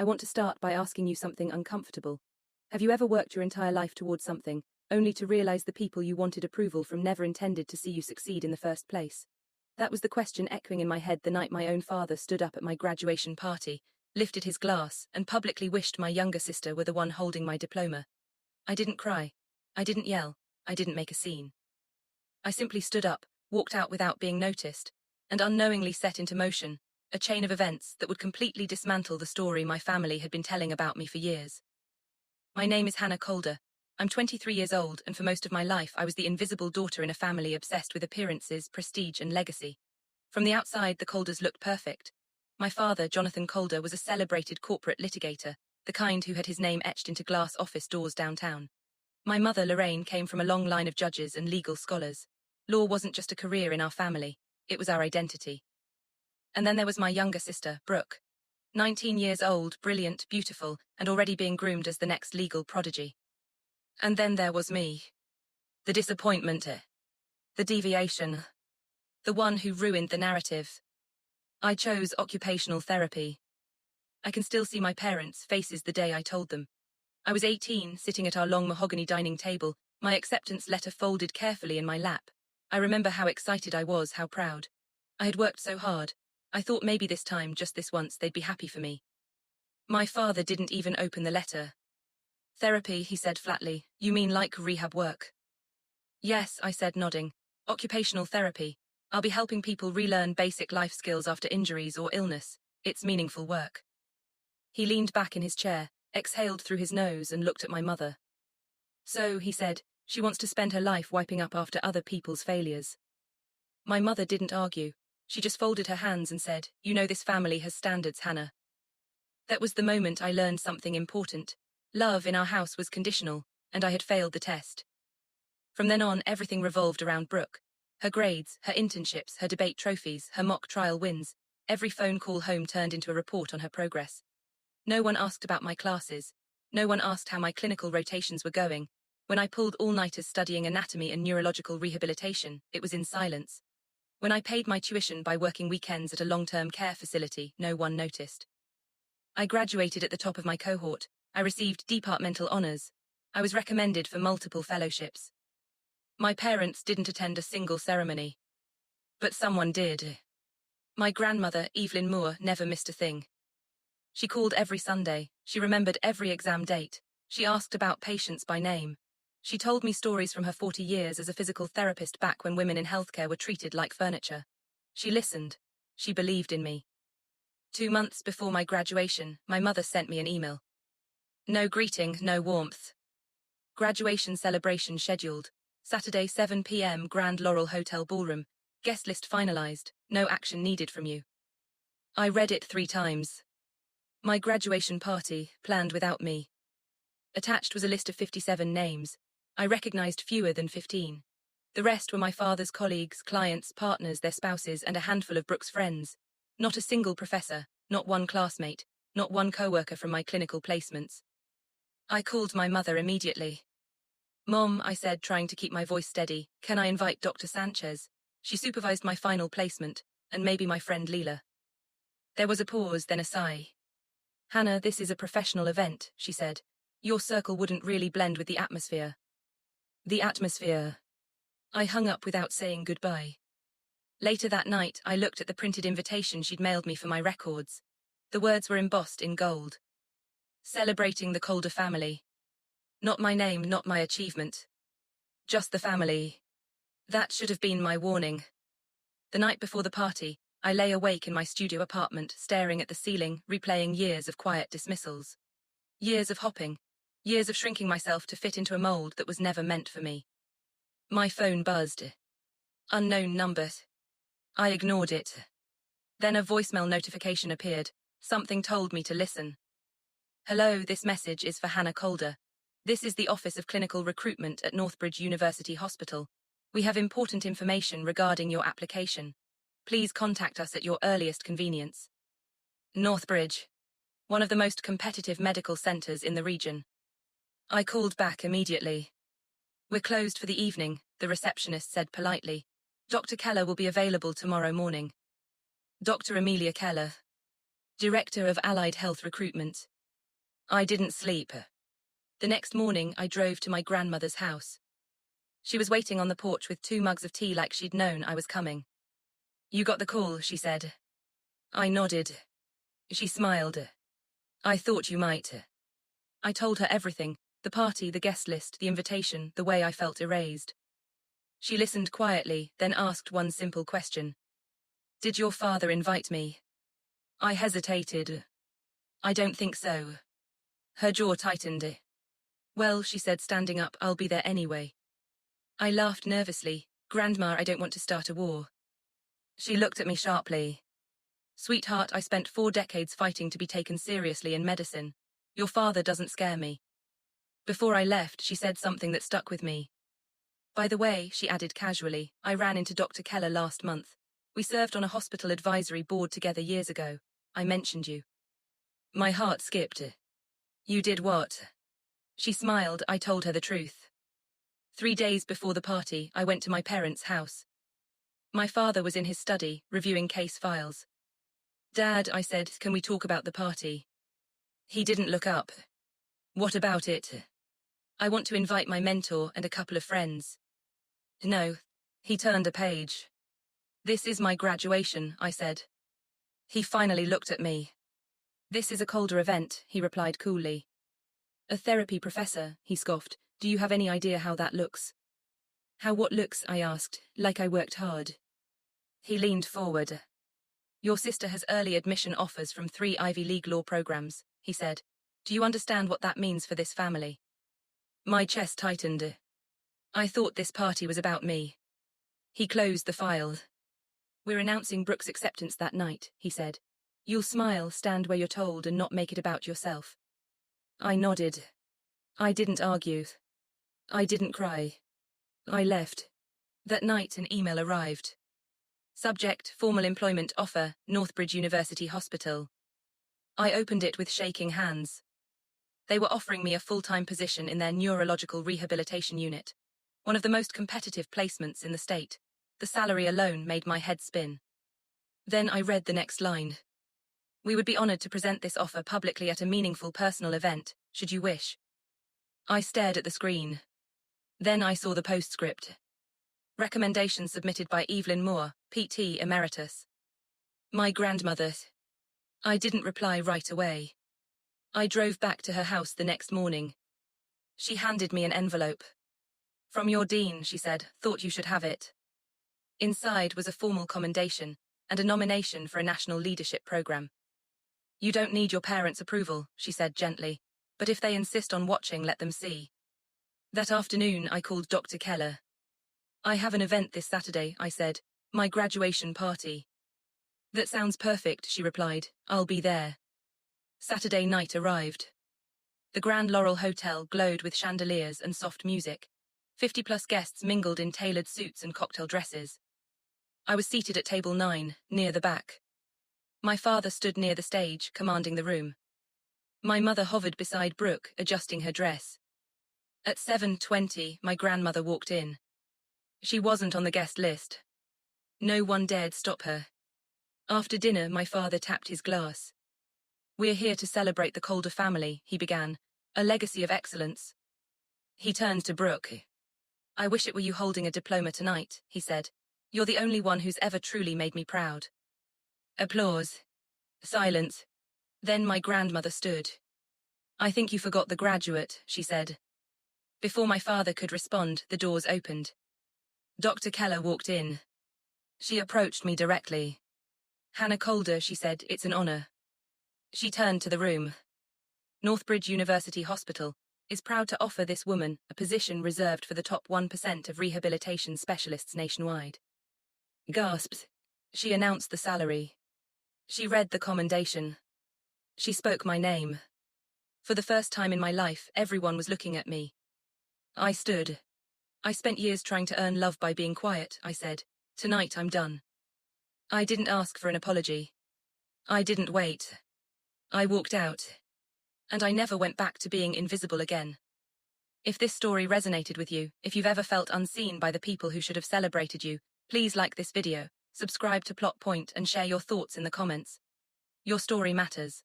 I want to start by asking you something uncomfortable. Have you ever worked your entire life towards something, only to realize the people you wanted approval from never intended to see you succeed in the first place? That was the question echoing in my head the night my own father stood up at my graduation party, lifted his glass, and publicly wished my younger sister were the one holding my diploma. I didn't cry. I didn't yell. I didn't make a scene. I simply stood up, walked out without being noticed, and unknowingly set into motion a chain of events that would completely dismantle the story my family had been telling about me for years. My name is Hannah Calder. I'm 23 years old, and for most of my life I was the invisible daughter in a family obsessed with appearances, prestige, and legacy. From the outside, the Calders looked perfect. My father, Jonathan Calder, was a celebrated corporate litigator, the kind who had his name etched into glass office doors downtown. My mother, Lorraine, came from a long line of judges and legal scholars. Law wasn't just a career in our family, it was our identity. And then there was my younger sister, Brooke. 19 years old, brilliant, beautiful, and already being groomed as the next legal prodigy. And then there was me. The disappointment, the deviation, the one who ruined the narrative. I chose occupational therapy. I can still see my parents' faces the day I told them. I was 18, sitting at our long mahogany dining table, my acceptance letter folded carefully in my lap. I remember how excited I was, how proud. I had worked so hard. I thought maybe this time, just this once, they'd be happy for me. My father didn't even open the letter. Therapy, he said flatly. You mean like rehab work? Yes, I said, nodding. Occupational therapy. I'll be helping people relearn basic life skills after injuries or illness. It's meaningful work. He leaned back in his chair, exhaled through his nose, and looked at my mother. So, he said, she wants to spend her life wiping up after other people's failures. My mother didn't argue. She just folded her hands and said, You know this family has standards, Hannah. That was the moment I learned something important. Love in our house was conditional, and I had failed the test. From then on, everything revolved around Brooke. Her grades, her internships, her debate trophies, her mock trial wins. Every phone call home turned into a report on her progress. No one asked about my classes. No one asked how my clinical rotations were going. When I pulled all-nighters studying anatomy and neurological rehabilitation, it was in silence. When I paid my tuition by working weekends at a long-term care facility, no one noticed. I graduated at the top of my cohort. I received departmental honors. I was recommended for multiple fellowships. My parents didn't attend a single ceremony. But someone did. My grandmother, Evelyn Moore, never missed a thing. She called every Sunday. She remembered every exam date. She asked about patients by name. She told me stories from her 40 years as a physical therapist back when women in healthcare were treated like furniture. She listened. She believed in me. 2 months before my graduation, my mother sent me an email. No greeting, no warmth. Graduation celebration scheduled. Saturday 7 p.m. Grand Laurel Hotel Ballroom. Guest list finalized. No action needed from you. I read it 3 times. My graduation party, planned without me. Attached was a list of 57 names. I recognized fewer than 15. The rest were my father's colleagues, clients, partners, their spouses, and a handful of Brooke's friends. Not a single professor, not one classmate, not one co-worker from my clinical placements. I called my mother immediately. Mom, I said, trying to keep my voice steady, can I invite Dr. Sanchez? She supervised my final placement, and maybe my friend Leela. There was a pause, then a sigh. Hannah, this is a professional event, she said. Your circle wouldn't really blend with the atmosphere. The atmosphere. I hung up without saying goodbye. Later that night, I looked at the printed invitation she'd mailed me for my records. The words were embossed in gold. Celebrating the Calder family. Not my name, not my achievement. Just the family. That should have been my warning. The night before the party, I lay awake in my studio apartment, staring at the ceiling, replaying years of quiet dismissals. Years of hopping. Years of shrinking myself to fit into a mold that was never meant for me. My phone buzzed. Unknown number. I ignored it. Then a voicemail notification appeared. Something told me to listen. Hello, this message is for Hannah Calder. This is the Office of Clinical Recruitment at Northbridge University Hospital. We have important information regarding your application. Please contact us at your earliest convenience. Northbridge. One of the most competitive medical centers in the region. I called back immediately. We're closed for the evening, the receptionist said politely. Dr. Keller will be available tomorrow morning. Dr. Amelia Keller. Director of Allied Health Recruitment. I didn't sleep. The next morning, I drove to my grandmother's house. She was waiting on the porch with 2 mugs of tea like she'd known I was coming. You got the call, she said. I nodded. She smiled. I thought you might. I told her everything, the party, the guest list, the invitation, the way I felt erased. She listened quietly, then asked one simple question. Did your father invite me? I hesitated. I don't think so. Her jaw tightened. Well, she said, standing up, I'll be there anyway. I laughed nervously. Grandma, I don't want to start a war. She looked at me sharply. Sweetheart, I spent 4 decades fighting to be taken seriously in medicine. Your father doesn't scare me. Before I left, she said something that stuck with me. By the way, she added casually, I ran into Dr. Keller last month. We served on a hospital advisory board together years ago. I mentioned you. My heart skipped. You did what? She smiled. I told her the truth. 3 days before the party, I went to my parents' house. My father was in his study, reviewing case files. Dad, I said, can we talk about the party? He didn't look up. What about it? I want to invite my mentor and a couple of friends. No. He turned a page. This is my graduation, I said. He finally looked at me. This is a colder event, he replied coolly. A therapy professor, he scoffed. Do you have any idea how that looks? How what looks, I asked, like I worked hard. He leaned forward. Your sister has early admission offers from 3 Ivy League law programs, he said. Do you understand what that means for this family? My chest tightened. I thought this party was about me. He closed the file. We're announcing Brooke's acceptance that night, he said. You'll smile, stand where you're told, and not make it about yourself. I nodded. I didn't argue. I didn't cry. I left. That night an email arrived. Subject, formal employment offer, Northbridge University Hospital. I opened it with shaking hands. They were offering me a full-time position in their neurological rehabilitation unit, one of the most competitive placements in the state. The salary alone made my head spin. Then I read the next line. We would be honored to present this offer publicly at a meaningful personal event, should you wish. I stared at the screen. Then I saw the postscript. Recommendation submitted by Evelyn Moore, PT Emeritus. My grandmother. I didn't reply right away. I drove back to her house the next morning. She handed me an envelope. From your dean, she said, thought you should have it. Inside was a formal commendation and a nomination for a national leadership program. You don't need your parents' approval, she said gently, but if they insist on watching, let them see. That afternoon, I called Dr. Keller. I have an event this Saturday, I said, my graduation party. That sounds perfect, she replied, I'll be there. Saturday night arrived. The Grand Laurel Hotel glowed with chandeliers and soft music. 50-plus guests mingled in tailored suits and cocktail dresses. I was seated at table 9, near the back. My father stood near the stage, commanding the room. My mother hovered beside Brooke, adjusting her dress. At 7:20, my grandmother walked in. She wasn't on the guest list. No one dared stop her. After dinner, my father tapped his glass. We're here to celebrate the Calder family, he began, a legacy of excellence. He turned to Brooke. I wish it were you holding a diploma tonight, he said. You're the only one who's ever truly made me proud. Applause. Silence. Then my grandmother stood. I think you forgot the graduate, she said. Before my father could respond, the doors opened. Dr. Keller walked in. She approached me directly. Hannah Calder, she said, it's an honor. She turned to the room. Northbridge University Hospital is proud to offer this woman a position reserved for the top 1% of rehabilitation specialists nationwide. Gasps. She announced the salary. She read the commendation. She spoke my name. For the first time in my life, everyone was looking at me. I stood. I spent years trying to earn love by being quiet, I said. Tonight I'm done. I didn't ask for an apology. I didn't wait. I walked out. And I never went back to being invisible again. If this story resonated with you, if you've ever felt unseen by the people who should have celebrated you, please like this video, subscribe to Plot Point and share your thoughts in the comments. Your story matters.